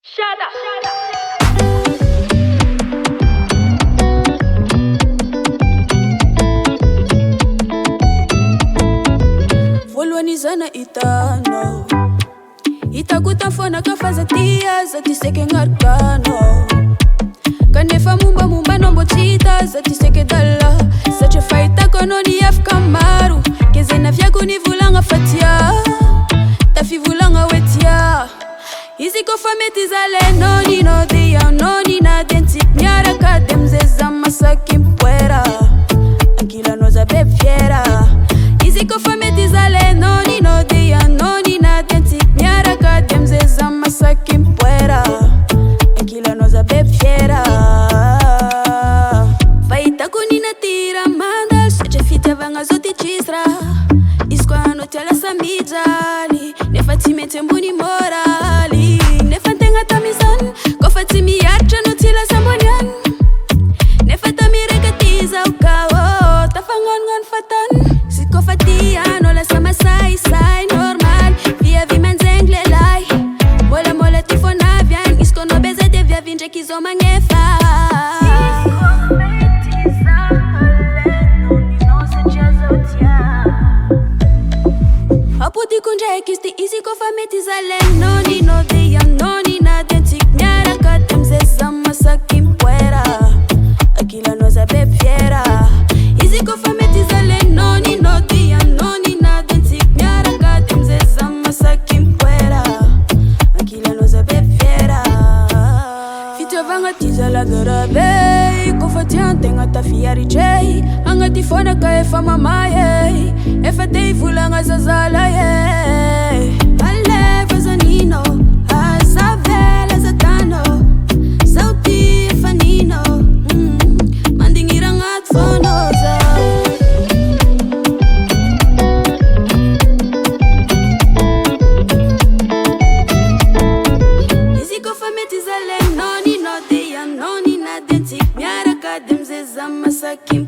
Shut up. Voalohany hitanao hitako tafona ka faza tia za ty seke ngarikano kanefa mombamombanao mbo tsy hita za ty seke dala satria fahitako anao niafaka maro ke zay nafiako nivolagna fa tia tafivolagna hoe tia izy kofa mety zalenao ninao dia anao ninady antsika miaraka de amizay za masaky mipoera ankilanao za be fiera izy kofa mety zalenao ninao dia anao ninady antsika miaraka de amizay za masaky mipoera ankilanao za be fiera fahitako ninatira mandal satria fitiavagna zao ty tsisy raha izy koa anao ty lasa mijaly nefa tsy mety ambony moraly nefa tegna tamizany kofa tsy miaritra anao tsy lasa ambony any nefa tamireka ty zao ka tafagnanognano fatany sy kofa ty anao lasa masaisay normal viavy manjengny lelahy molamola ty fonavy any izy koa anao beza de viavy ndraiky izao magnefa apodiko ndraiky izy ty izy kofa mety zalenao ninao dia anao ninady antsika miaraka de amizay za masaky mipoera ankilanao za be fiera izy kofa mety zalenao ninao dia anao ninady antsika miaraka de amizay za masaky mipoera ankilanao za be fiera fitiavagna ty zalagarabe kofa ty antegna tafiaritray agnaty fonaka efa mamay efa te hivolagna zazala aleva za ninao aza vela za tanao zao ty efa ninao mandignira agnaty fonao zao izy kofa mety zalenao ninao dia anao ninady antsika miaraka de amizay za masaky